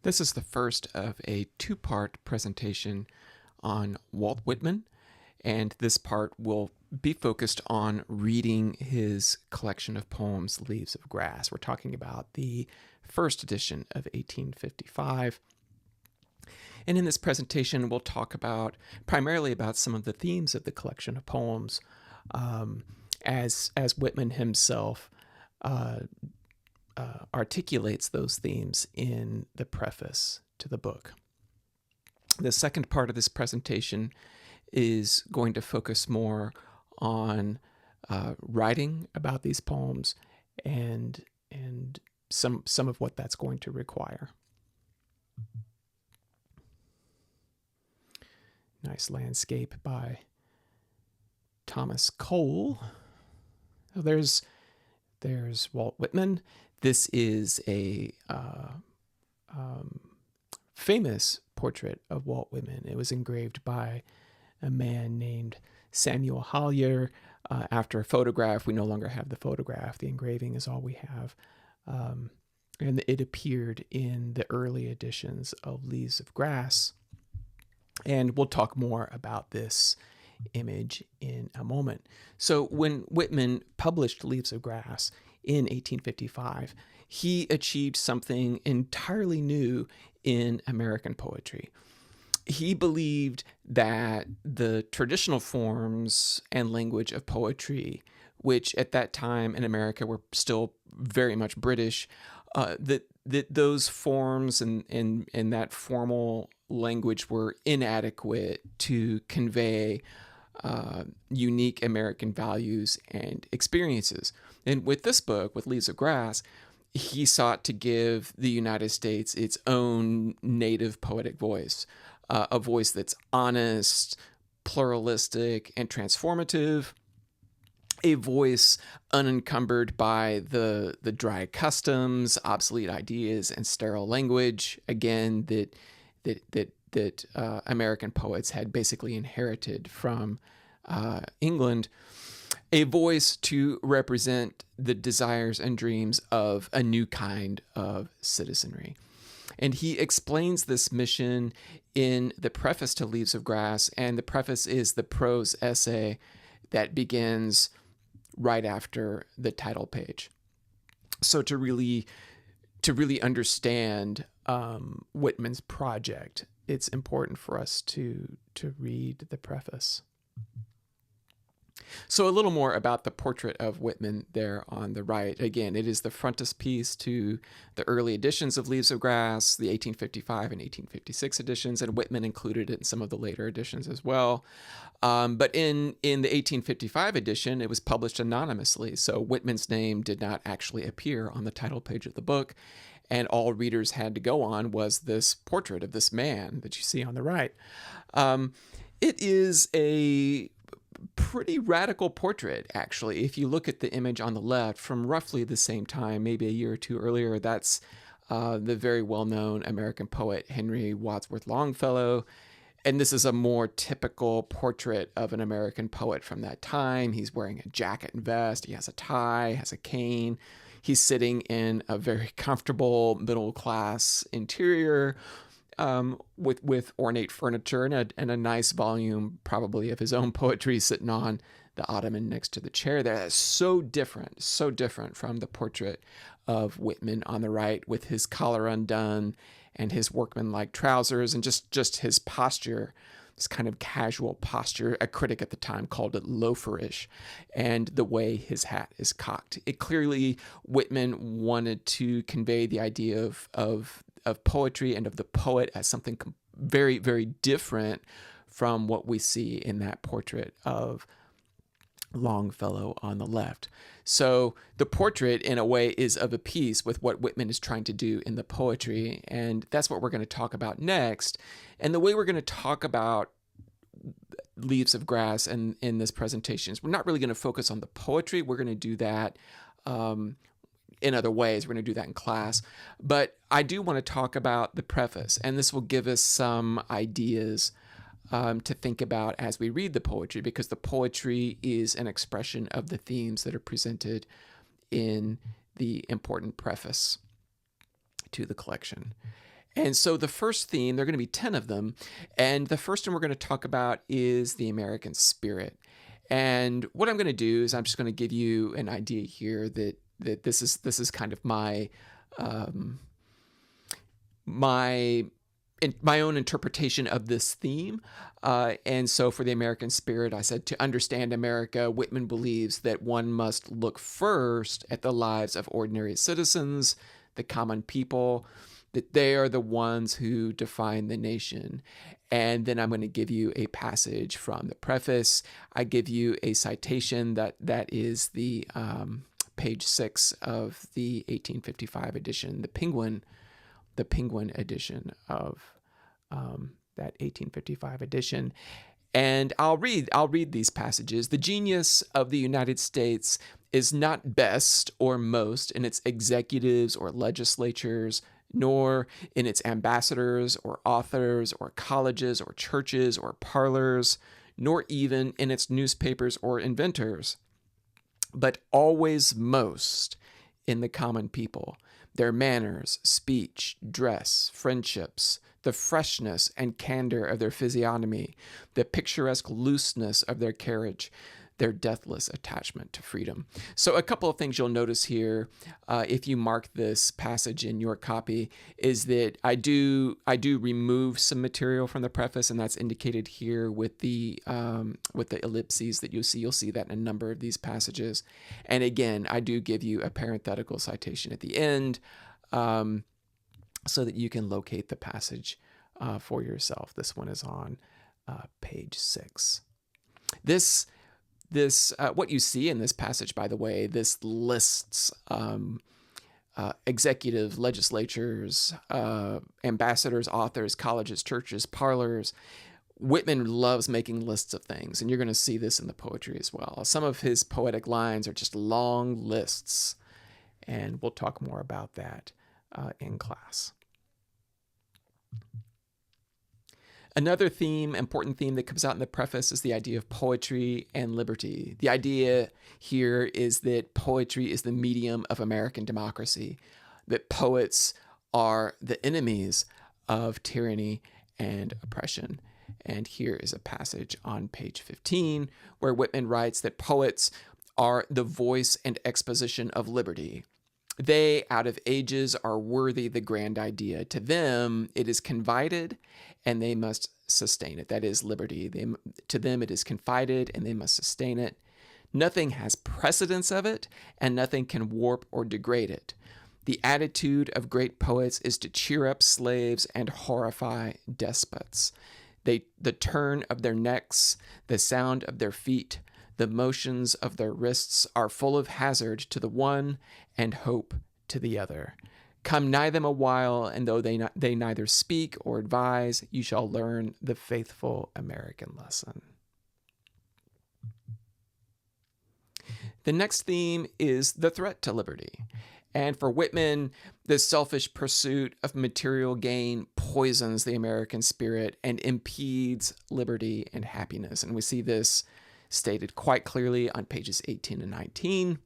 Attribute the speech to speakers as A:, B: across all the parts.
A: This is the first of a two-part presentation on Walt Whitman, and this part will be focused on reading his collection of poems, Leaves of Grass. We're talking about the first edition of 1855. And in this presentation, we'll talk primarily about some of the themes of the collection of poems, as Whitman himself articulates those themes in the preface to the book. The second part of this presentation is going to focus more on writing about these poems and some of what that's going to require. Nice landscape by Thomas Cole. So there's Walt Whitman. This is a famous portrait of Walt Whitman. It was engraved by a man named Samuel Hollier after a photograph. We no longer have the photograph. The engraving is all we have. And it appeared in the early editions of Leaves of Grass. And we'll talk more about this image in a moment. So when Whitman published Leaves of Grass in 1855, he achieved something entirely new in American poetry. He believed that the traditional forms and language of poetry, which at that time in America were still very much British, that those forms and that formal language were inadequate to convey unique American values and experiences. And with this book, with Leaves of Grass, he sought to give the United States its own native poetic voice, a voice that's honest, pluralistic, and transformative, a voice unencumbered by the dry customs, obsolete ideas, and sterile language, again, that American poets had basically inherited from England, a voice to represent the desires and dreams of a new kind of citizenry. And he explains this mission in the preface to Leaves of Grass, and the preface is the prose essay that begins right after the title page. So to really understand Whitman's project, it's important for us to read the preface. So a little more about the portrait of Whitman there on the right. Again, it is the frontispiece to the early editions of Leaves of Grass, the 1855 and 1856 editions, and Whitman included it in some of the later editions as well. But in the 1855 edition, it was published anonymously, so Whitman's name did not actually appear on the title page of the book, and all readers had to go on was this portrait of this man that you see on the right. It is a pretty radical portrait, actually. If you look at the image on the left from roughly the same time, maybe a year or two earlier, that's the very well-known American poet Henry Wadsworth Longfellow. And this is a more typical portrait of an American poet from that time. He's wearing a jacket and vest. He has a tie, has a cane. He's sitting in a very comfortable middle-class interior with ornate furniture and a nice volume, probably, of his own poetry sitting on the ottoman next to the chair there. That's so different from the portrait of Whitman on the right, with his collar undone and his workmanlike trousers and just his posture, this kind of casual posture. A critic at the time called it loaferish, and the way his hat is cocked. It clearly, Whitman wanted to convey the idea of poetry and of the poet as something very, very different from what we see in that portrait of Longfellow on the left. So the portrait, in a way, is of a piece with what Whitman is trying to do in the poetry, and that's what we're going to talk about next. And the way we're going to talk about Leaves of Grass in this presentation is we're not really going to focus on the poetry. We're going to do that in other ways. We're going to do that in class. But I do want to talk about the preface, and this will give us some ideas to think about as we read the poetry, because the poetry is an expression of the themes that are presented in the important preface to the collection. And so the first theme, there are going to be 10 of them. And the first one we're going to talk about is the American spirit. And what I'm going to do is I'm just going to give you an idea here that this is kind of my my own interpretation of this theme. And so for the American spirit, I said, to understand America, Whitman believes that one must look first at the lives of ordinary citizens, the common people, that they are the ones who define the nation. And then I'm going to give you a passage from the preface. I give you a citation that is the page 6 of the 1855 edition, the Penguin edition of that 1855 edition. And I'll read these passages. The genius of the United States is not best or most in its executives or legislatures, nor in its ambassadors or authors or colleges or churches or parlors, nor even in its newspapers or inventors, but always most in the common people, their manners, speech, dress, friendships, the freshness and candor of their physiognomy, the picturesque looseness of their carriage, their deathless attachment to freedom. So a couple of things you'll notice here, if you mark this passage in your copy, is that I do remove some material from the preface, and that's indicated here with the ellipses that you'll see. You'll see that in a number of these passages. And again, I do give you a parenthetical citation at the end, so that you can locate the passage for yourself. This one is on page 6. This what you see in this passage, by the way, this lists executive legislatures, ambassadors, authors, colleges, churches, parlors. Whitman loves making lists of things, and you're going to see this in the poetry as well. Some of his poetic lines are just long lists, and we'll talk more about that in class. Another important theme that comes out in the preface is the idea of poetry and liberty. The idea here is that poetry is the medium of American democracy, that poets are the enemies of tyranny and oppression. And here is a passage on page 15 where Whitman writes that poets are the voice and exposition of liberty. They, out of ages, are worthy the grand idea. To them, it is confided, and they must sustain it. That is liberty. To them, it is confided, and they must sustain it. Nothing has precedence of it, and nothing can warp or degrade it. The attitude of great poets is to cheer up slaves and horrify despots. The turn of their necks, the sound of their feet, the motions of their wrists are full of hazard to the one and hope to the other. Come nigh them a while, and though they neither speak or advise, you shall learn the faithful American lesson. The next theme is the threat to liberty. And for Whitman, the selfish pursuit of material gain poisons the American spirit and impedes liberty and happiness. And we see this stated quite clearly on pages 18 and 19.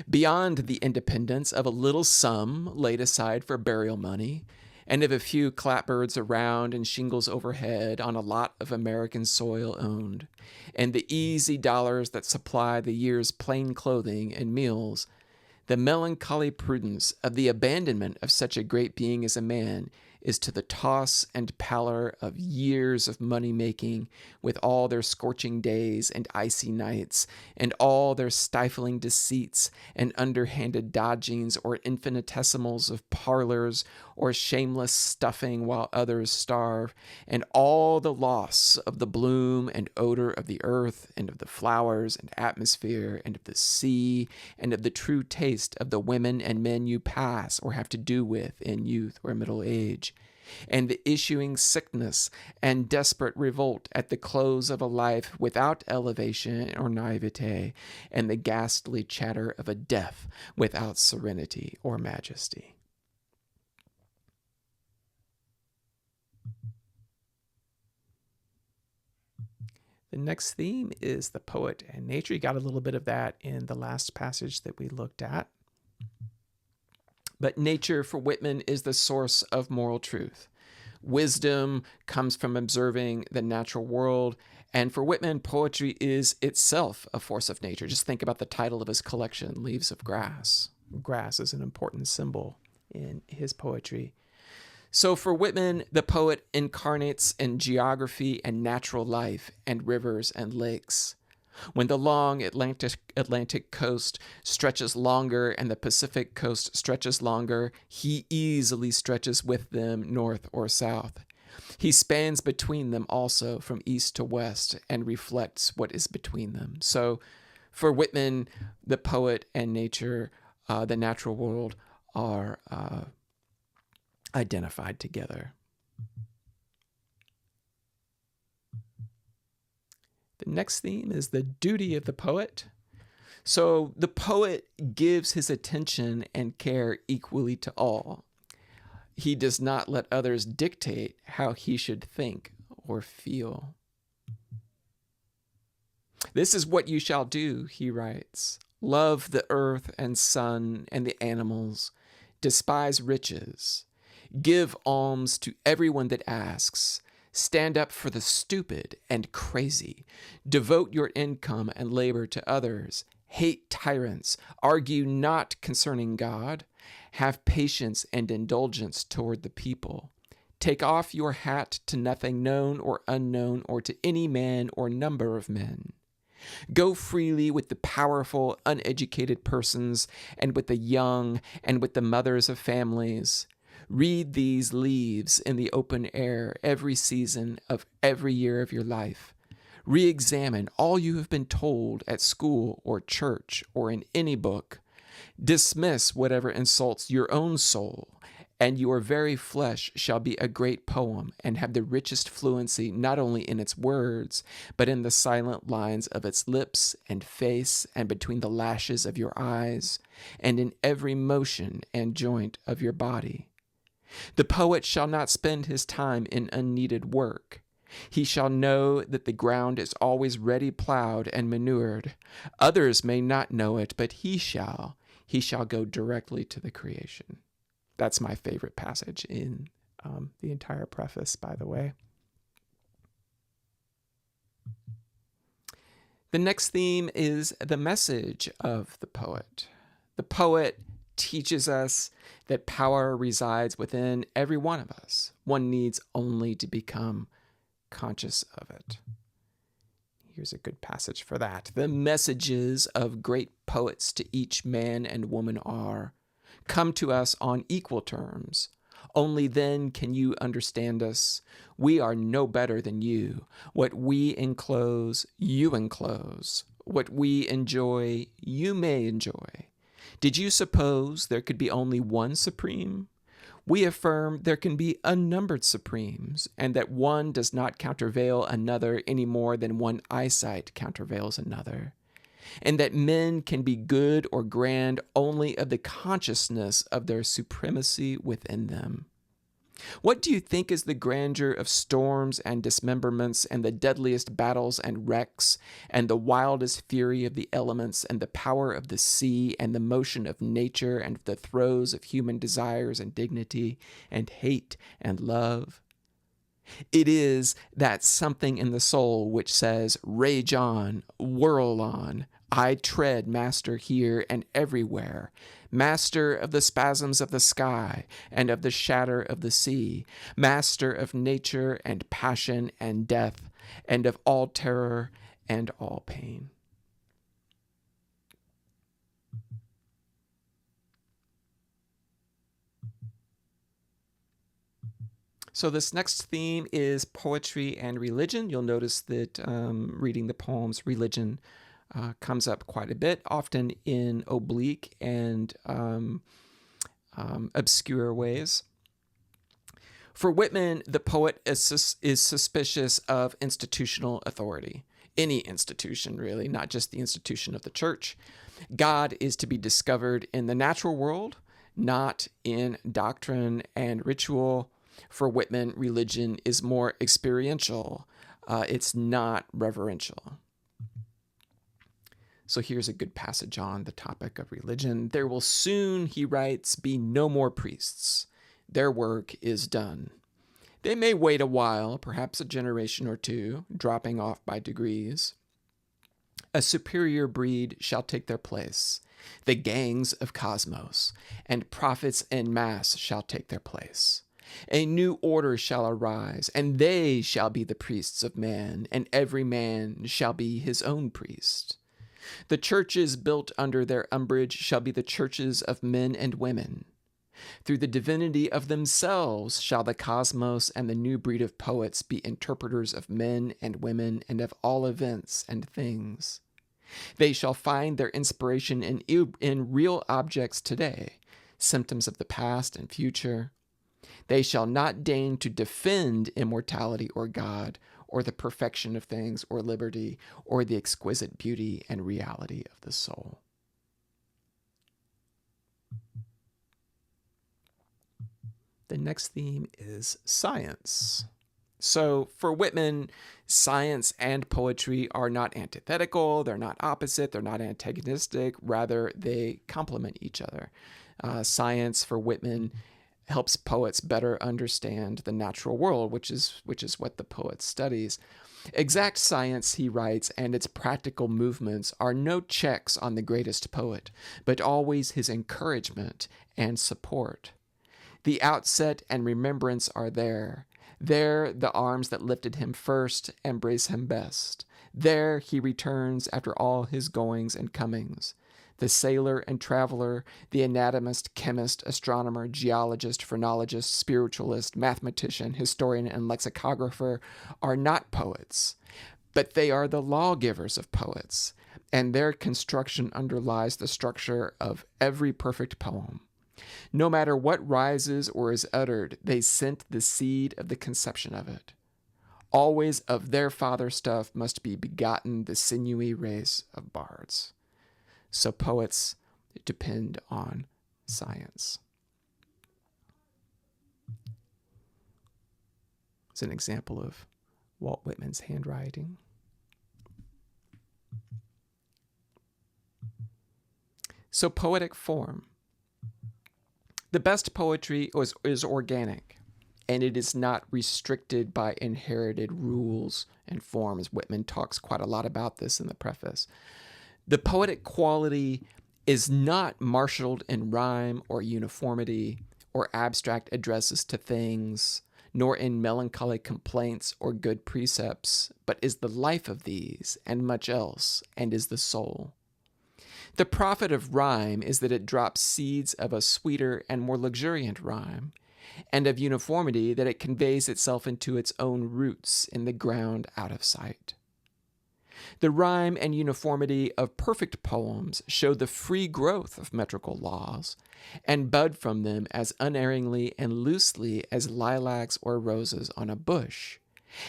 A: Beyond the independence of a little sum laid aside for burial money, and of a few clapboards around and shingles overhead on a lot of American soil owned, and the easy dollars that supply the year's plain clothing and meals, the melancholy prudence of the abandonment of such a great being as a man is to the toss and pallor of years of money-making, with all their scorching days and icy nights, and all their stifling deceits and underhanded dodgings or infinitesimals of parlors or shameless stuffing while others starve, and all the loss of the bloom and odor of the earth and of the flowers and atmosphere and of the sea and of the true taste of the women and men you pass or have to do with in youth or middle age, and the issuing sickness and desperate revolt at the close of a life without elevation or naivete, and the ghastly chatter of a death without serenity or majesty. The next theme is the poet and nature. You got a little bit of that in the last passage that we looked at. But nature for Whitman is the source of moral truth. Wisdom comes from observing the natural world. And for Whitman, poetry is itself a force of nature. Just think about the title of his collection, Leaves of Grass. Grass is an important symbol in his poetry. So for Whitman, the poet incarnates in geography and natural life and rivers and lakes. When the long Atlantic coast stretches longer and the Pacific coast stretches longer, he easily stretches with them north or south. He spans between them also from east to west and reflects what is between them. So for Whitman, the poet and nature, the natural world, are identified together. The next theme is the duty of the poet. So the poet gives his attention and care equally to all. He does not let others dictate how he should think or feel. This is what you shall do, he writes. Love the earth and sun and the animals. Despise riches. Give alms to everyone that asks. Stand up for the stupid and crazy. Devote your income and labor to others. Hate tyrants. Argue not concerning God. Have patience and indulgence toward the people. Take off your hat to nothing known or unknown or to any man or number of men. Go freely with the powerful, uneducated persons and with the young and with the mothers of families. Read these leaves in the open air every season of every year of your life. Re-examine all you have been told at school or church or in any book. Dismiss whatever insults your own soul, and your very flesh shall be a great poem and have the richest fluency not only in its words, but in the silent lines of its lips and face and between the lashes of your eyes and in every motion and joint of your body. The poet shall not spend his time in unneeded work. He shall know that the ground is always ready plowed and manured. Others may not know it, but he shall. He shall go directly to the creation. That's my favorite passage in the entire preface, by the way. The next theme is the message of the poet. The poet teaches us that power resides within every one of us. One needs only to become conscious of it. Here's a good passage for that. The messages of great poets to each man and woman are, come to us on equal terms. Only then can you understand us. We are no better than you. What we enclose, you enclose. What we enjoy, you may enjoy. Did you suppose there could be only one supreme? We affirm there can be unnumbered supremes, and that one does not countervail another any more than one eyesight countervails another, and that men can be good or grand only of the consciousness of their supremacy within them. What do you think is the grandeur of storms and dismemberments and the deadliest battles and wrecks and the wildest fury of the elements and the power of the sea and the motion of nature and the throes of human desires and dignity and hate and love? It is that something in the soul which says, rage on, whirl on, I tread master here and everywhere, master of the spasms of the sky and of the shatter of the sea, master of nature and passion and death and of all terror and all pain. So this next theme is poetry and religion. You'll notice that reading the poems, religion comes up quite a bit, often in oblique and obscure ways. For Whitman, the poet is suspicious of institutional authority. Any institution, really, not just the institution of the church. God is to be discovered in the natural world, not in doctrine and ritual. For Whitman, religion is more experiential. It's not reverential. So here's a good passage on the topic of religion. There will soon, he writes, be no more priests. Their work is done. They may wait a while, perhaps a generation or two, dropping off by degrees. A superior breed shall take their place, the gangs of cosmos, and prophets en masse shall take their place. A new order shall arise, and they shall be the priests of man, and every man shall be his own priest. The churches built under their umbrage shall be the churches of men and women. Through the divinity of themselves shall the cosmos and the new breed of poets be interpreters of men and women and of all events and things. They shall find their inspiration in real objects today, symptoms of the past and future. They shall not deign to defend immortality or God, or the perfection of things, or liberty, or the exquisite beauty and reality of the soul. The next theme is science. So for Whitman, science and poetry are not antithetical, they're not opposite, they're not antagonistic, rather they complement each other. Science for Whitman helps poets better understand the natural world, which is what the poet studies. Exact science, he writes, and its practical movements are no checks on the greatest poet, but always his encouragement and support. The outset and remembrance are there. There the arms that lifted him first embrace him best. There he returns after all his goings and comings. The sailor and traveler, the anatomist, chemist, astronomer, geologist, phrenologist, spiritualist, mathematician, historian, and lexicographer are not poets, but they are the lawgivers of poets, and their construction underlies the structure of every perfect poem. No matter what rises or is uttered, they scent the seed of the conception of it. Always of their father stuff must be begotten the sinewy race of bards. So poets depend on science. It's an example of Walt Whitman's handwriting. So poetic form. The best poetry is organic, and it is not restricted by inherited rules and forms. Whitman talks quite a lot about this in the preface. The poetic quality is not marshaled in rhyme or uniformity or abstract addresses to things, nor in melancholy complaints or good precepts, but is the life of these and much else, and is the soul. The profit of rhyme is that it drops seeds of a sweeter and more luxuriant rhyme, and of uniformity that it conveys itself into its own roots in the ground out of sight. The rhyme and uniformity of perfect poems show the free growth of metrical laws, and bud from them as unerringly and loosely as lilacs or roses on a bush,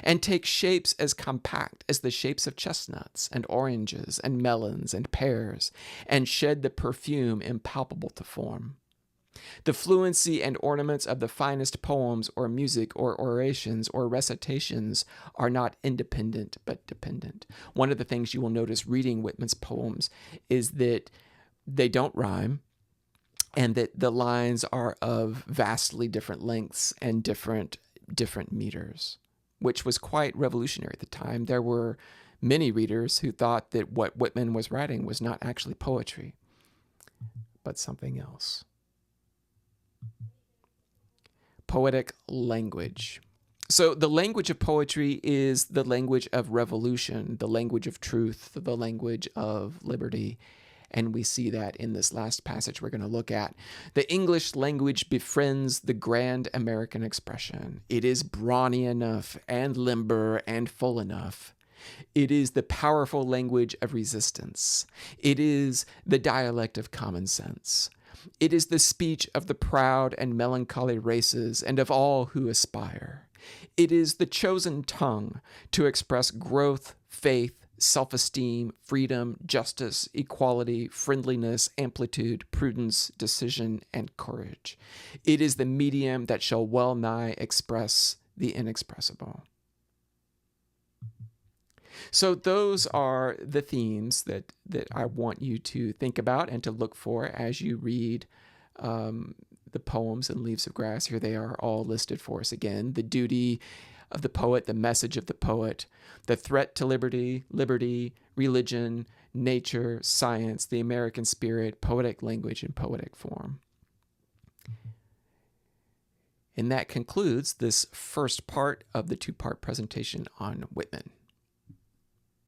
A: and take shapes as compact as the shapes of chestnuts and oranges and melons and pears, and shed the perfume impalpable to form. The fluency and ornaments of the finest poems or music or orations or recitations are not independent but dependent. One of the things you will notice reading Whitman's poems is that they don't rhyme, and that the lines are of vastly different lengths and different meters, which was quite revolutionary at the time. There were many readers who thought that what Whitman was writing was not actually poetry, but something else. Poetic language. So the language of poetry is the language of revolution, the language of truth, the language of liberty. And we see that in this last passage we're going to look at. The English language befriends the grand American expression. It is brawny enough and limber and full enough. It is the powerful language of resistance. It is the dialect of common sense. It is the speech of the proud and melancholy races and of all who aspire. It is the chosen tongue to express growth, faith, self-esteem, freedom, justice, equality, friendliness, amplitude, prudence, decision, and courage. It is the medium that shall well nigh express the inexpressible. So those are the themes that I want you to think about and to look for as you read the poems in Leaves of Grass. Here they are all listed for us again. The duty of the poet, the message of the poet, the threat to liberty, religion, nature, science, the American spirit, poetic language, and poetic form. And that concludes this first part of the two-part presentation on Whitman.